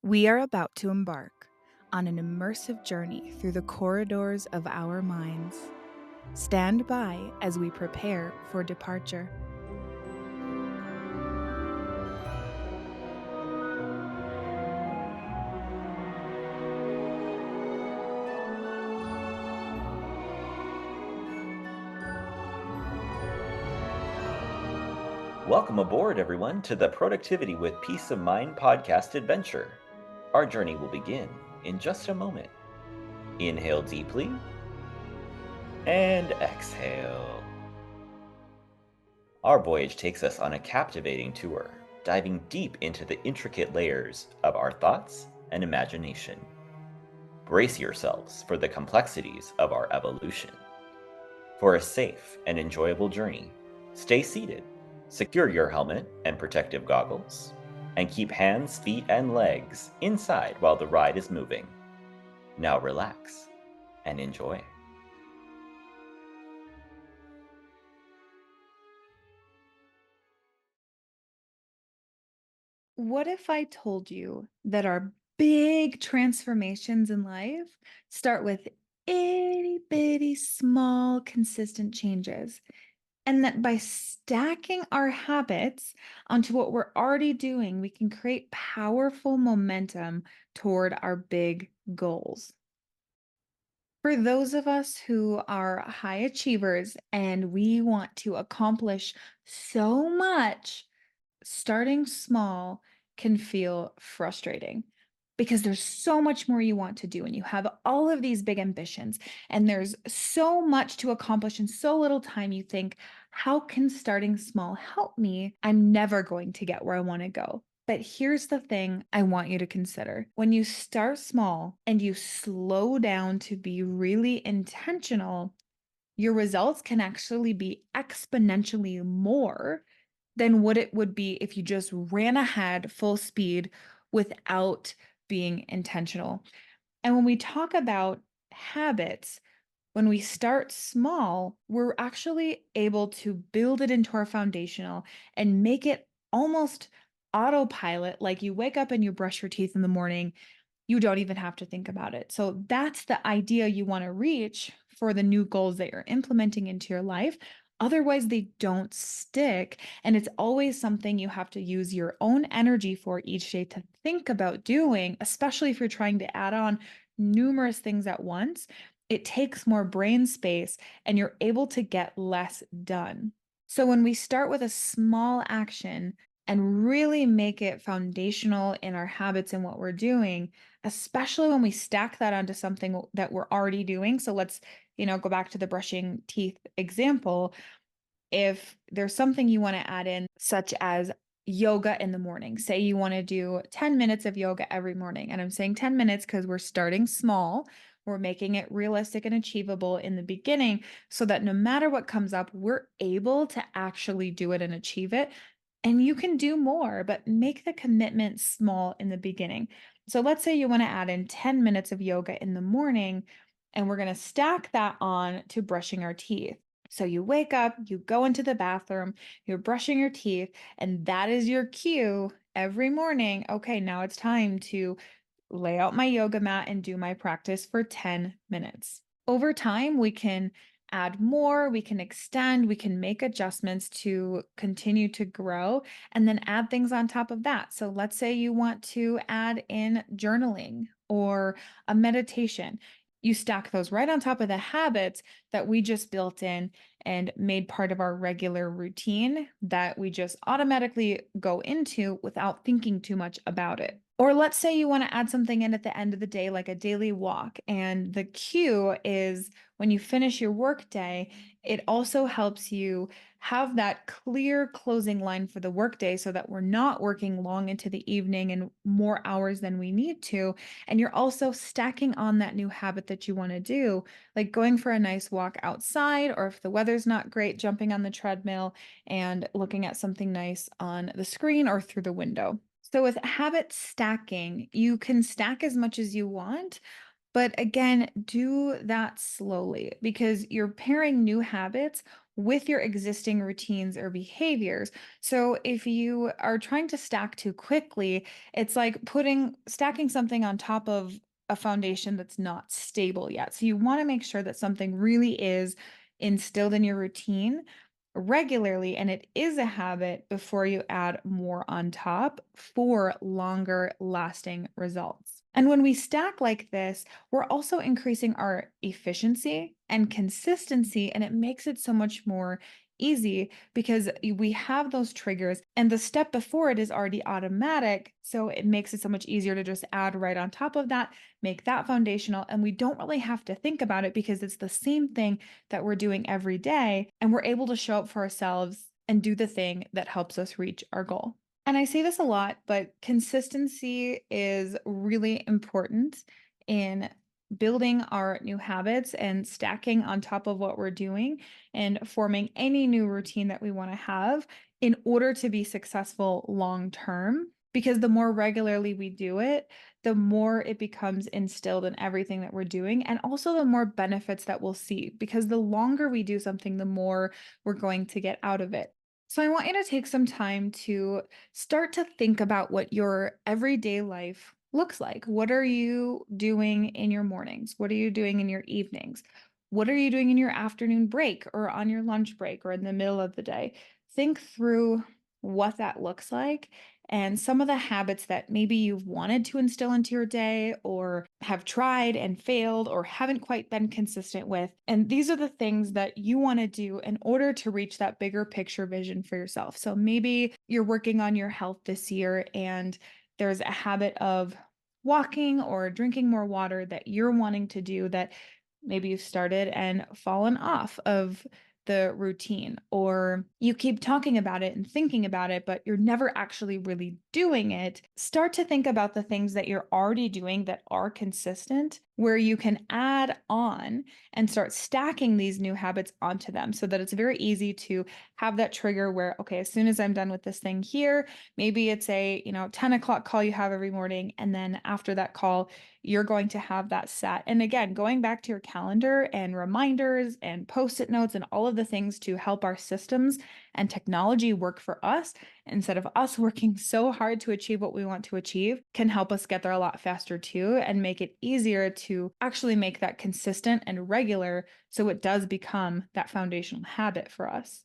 We are about to embark on an immersive journey through the corridors of our minds. Stand by as we prepare for departure. Welcome aboard, everyone, to the Productivity with Peace of Mind podcast adventure. Our journey will begin in just a moment. Inhale deeply and exhale. Our voyage takes us on a captivating tour, diving deep into the intricate layers of our thoughts and imagination. Brace yourselves for the complexities of our evolution. For a safe and enjoyable journey, stay seated, secure your helmet and protective goggles, and keep hands, feet, and legs inside while the ride is moving. Now relax and enjoy. What if I told you that our big transformations in life start with itty bitty small consistent changes? And that by stacking our habits onto what we're already doing, we can create powerful momentum toward our big goals. For those of us who are high achievers and we want to accomplish so much, starting small can feel frustrating because there's so much more you want to do and you have all of these big ambitions and there's so much to accomplish in so little time. You think, how can starting small help me? I'm never going to get where I want to go. But here's the thing I want you to consider. When you start small and you slow down to be really intentional, your results can actually be exponentially more than what it would be if you just ran ahead full speed without being intentional. And when we talk about habits, when we start small, we're actually able to build it into our foundational and make it almost autopilot. Like you wake up and you brush your teeth in the morning, you don't even have to think about it. So that's the idea you want to reach for the new goals that you're implementing into your life. Otherwise, they don't stick. And it's always something you have to use your own energy for each day to think about doing, especially if you're trying to add on numerous things at once. It takes more brain space and you're able to get less done. So when we start with a small action and really make it foundational in our habits and what we're doing, especially when we stack that onto something that we're already doing. So let's, go back to the brushing teeth example. If there's something you want to add in, such as yoga in the morning, say you want to do 10 minutes of yoga every morning. And I'm saying 10 minutes because we're starting small. We're making it realistic and achievable in the beginning so that no matter what comes up, we're able to actually do it and achieve it. And you can do more, but make the commitment small in the beginning. So let's say you want to add in 10 minutes of yoga in the morning, and we're going to stack that on to brushing our teeth. So you wake up, you go into the bathroom, you're brushing your teeth, and that is your cue every morning. Okay, now it's time to lay out my yoga mat and do my practice for 10 minutes. Over time, we can add more, we can extend, we can make adjustments to continue to grow and then add things on top of that. So let's say you want to add in journaling or a meditation. You stack those right on top of the habits that we just built in and made part of our regular routine that we just automatically go into without thinking too much about it. Or let's say you want to add something in at the end of the day, like a daily walk, and the cue is when you finish your work day, it also helps you have that clear closing line for the workday so that we're not working long into the evening and more hours than we need to. And you're also stacking on that new habit that you want to do, like going for a nice walk outside, or if the weather's not great, jumping on the treadmill and looking at something nice on the screen or through the window. So with habit stacking, you can stack as much as you want, But again, do that slowly because you're pairing new habits with your existing routines or behaviors. So if you are trying to stack too quickly, it's like stacking something on top of a foundation that's not stable yet. So you want to make sure that something really is instilled in your routine regularly and it is a habit before you add more on top for longer lasting results. And when we stack like this, we're also increasing our efficiency and consistency, and it makes it so much more easy because we have those triggers and the step before it is already automatic. So it makes it so much easier to just add right on top of that, make that foundational. And we don't really have to think about it because it's the same thing that we're doing every day. And we're able to show up for ourselves and do the thing that helps us reach our goal. And I say this a lot, but consistency is really important in building our new habits and stacking on top of what we're doing and forming any new routine that we want to have in order to be successful long term. Because the more regularly we do it, the more it becomes instilled in everything that we're doing, and also the more benefits that we'll see. Because the longer we do something, the more we're going to get out of it. So, I want you to take some time to start to think about what your everyday life looks like. What are you doing in your mornings? What are you doing in your evenings? What are you doing in your afternoon break or on your lunch break or in the middle of the day? Think through what that looks like and some of the habits that maybe you've wanted to instill into your day or have tried and failed or haven't quite been consistent with. And these are the things that you want to do in order to reach that bigger picture vision for yourself. So maybe you're working on your health this year and there's a habit of walking or drinking more water that you're wanting to do that maybe you've started and fallen off of the routine, or you keep talking about it and thinking about it, but you're never actually really doing it. Start to think about the things that you're already doing that are consistent, where you can add on and start stacking these new habits onto them so that it's very easy to have that trigger where, okay, as soon as I'm done with this thing here, maybe it's a, 10 o'clock call you have every morning. And then after that call, you're going to have that set. And again, going back to your calendar and reminders and post-it notes and all of the things to help our systems and technology work for us instead of us working so hard to achieve what we want to achieve can help us get there a lot faster too and make it easier to actually make that consistent and regular so it does become that foundational habit for us.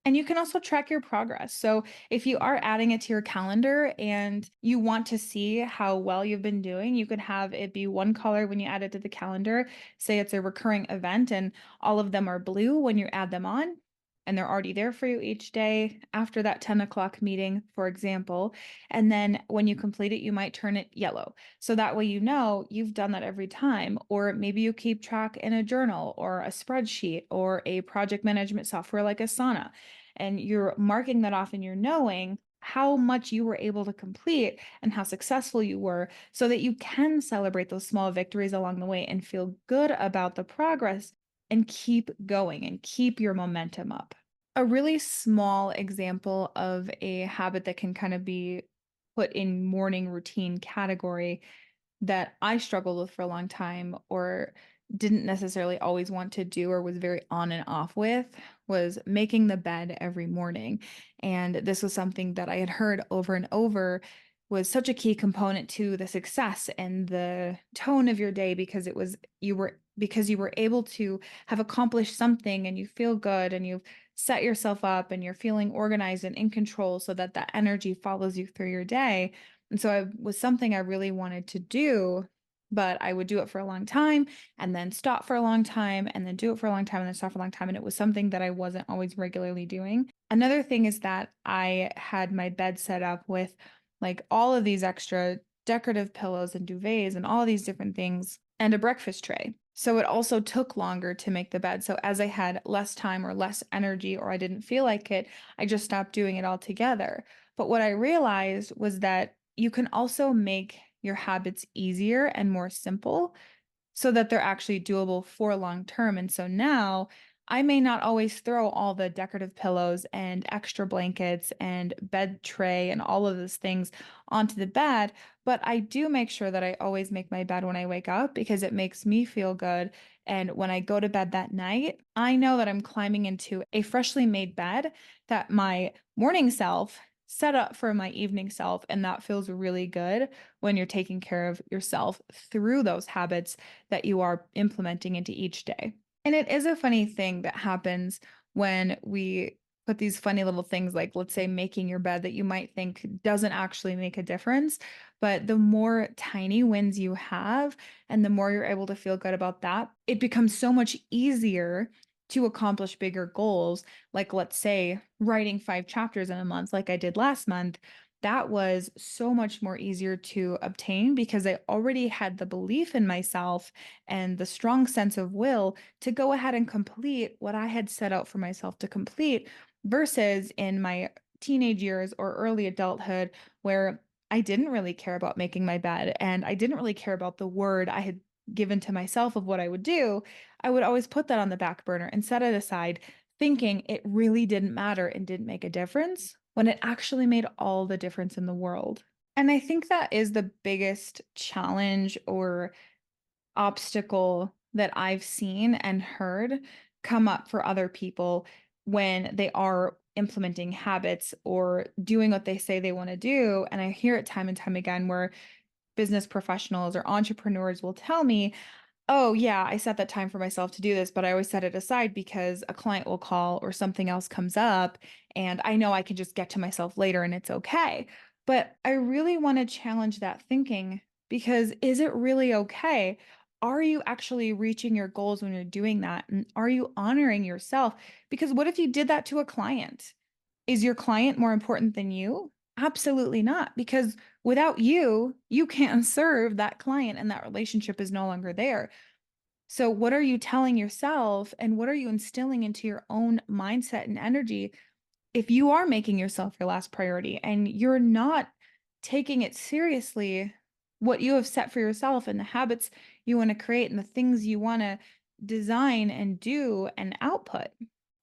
And you can also track your progress. So if you are adding it to your calendar and you want to see how well you've been doing, you could have it be one color when you add it to the calendar. Say it's a recurring event and all of them are blue when you add them on. And they're already there for you each day after that 10 o'clock meeting, for example. And then when you complete it, you might turn it yellow. So that way you know you've done that every time. Or maybe you keep track in a journal or a spreadsheet or a project management software like Asana, and you're marking that off and you're knowing how much you were able to complete and how successful you were so that you can celebrate those small victories along the way and feel good about the progress and keep going and keep your momentum up. A really small example of a habit that can kind of be put in morning routine category that I struggled with for a long time or didn't necessarily always want to do or was very on and off with was making the bed every morning. And this was something that I had heard over and over was such a key component to the success and the tone of your day because you were able to have accomplished something and you feel good and you've set yourself up and you're feeling organized and in control so that that energy follows you through your day. And so it was something I really wanted to do, but I would do it for a long time and then stop for a long time and then do it for a long time and then stop for a long time. And it was something that I wasn't always regularly doing. Another thing is that I had my bed set up with like all of these extra decorative pillows and duvets and all these different things and a breakfast tray. So it also took longer to make the bed. So as I had less time or less energy or I didn't feel like it, I just stopped doing it altogether. But what I realized was that you can also make your habits easier and more simple so that they're actually doable for long term. And so now I may not always throw all the decorative pillows and extra blankets and bed tray and all of those things onto the bed, but I do make sure that I always make my bed when I wake up because it makes me feel good. And when I go to bed that night, I know that I'm climbing into a freshly made bed that my morning self set up for my evening self. And that feels really good when you're taking care of yourself through those habits that you are implementing into each day. And it is a funny thing that happens when we put these funny little things like, let's say, making your bed that you might think doesn't actually make a difference. But the more tiny wins you have and the more you're able to feel good about that, it becomes so much easier to accomplish bigger goals. Like, let's say, writing 5 chapters in a month, like I did last month. That was so much more easier to obtain because I already had the belief in myself and the strong sense of will to go ahead and complete what I had set out for myself to complete versus in my teenage years or early adulthood where I didn't really care about making my bed and I didn't really care about the word I had given to myself of what I would do. I would always put that on the back burner and set it aside, thinking it really didn't matter and didn't make a difference when it actually made all the difference in the world. And I think that is the biggest challenge or obstacle that I've seen and heard come up for other people when they are implementing habits or doing what they say they want to do. And I hear it time and time again where business professionals or entrepreneurs will tell me, oh, yeah, I set that time for myself to do this, but I always set it aside because a client will call or something else comes up, and I know I can just get to myself later and it's okay. But I really want to challenge that thinking because is it really okay? Are you actually reaching your goals when you're doing that? And are you honoring yourself? Because what if you did that to a client? Is your client more important than you? Absolutely not, because without you, you can't serve that client and that relationship is no longer there. So, what are you telling yourself and what are you instilling into your own mindset and energy if you are making yourself your last priority and you're not taking it seriously, what you have set for yourself and the habits you want to create and the things you want to design and do and output?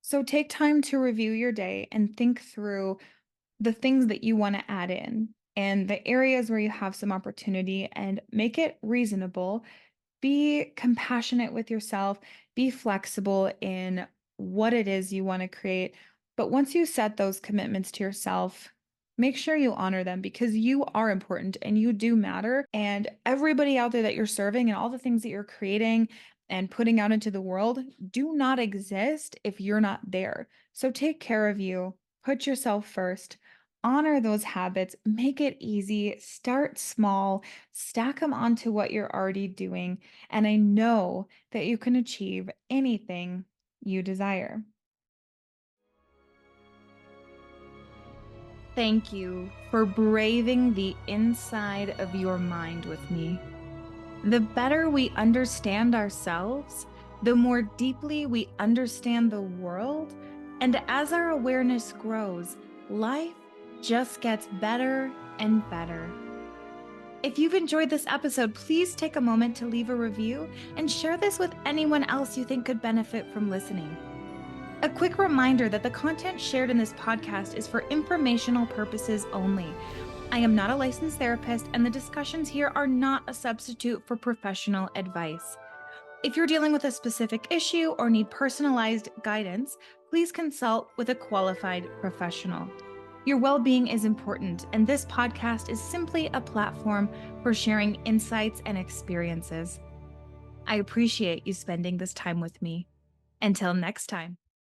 So, take time to review your day and think through the things that you want to add in and the areas where you have some opportunity and make it reasonable. Be compassionate with yourself, be flexible in what it is you want to create. But once you set those commitments to yourself, make sure you honor them because you are important and you do matter. And everybody out there that you're serving and all the things that you're creating and putting out into the world do not exist if you're not there. So take care of you, put yourself first. Honor those habits, make it easy, start small, stack them onto what you're already doing, and I know that you can achieve anything you desire. Thank you for braving the inside of your mind with me. The better we understand ourselves, the more deeply we understand the world, and as our awareness grows, life just gets better and better. If you've enjoyed this episode, please take a moment to leave a review and share this with anyone else you think could benefit from listening. A quick reminder that the content shared in this podcast is for informational purposes only. I am not a licensed therapist, and the discussions here are not a substitute for professional advice. If you're dealing with a specific issue or need personalized guidance, please consult with a qualified professional. Your well-being is important, and this podcast is simply a platform for sharing insights and experiences. I appreciate you spending this time with me. Until next time.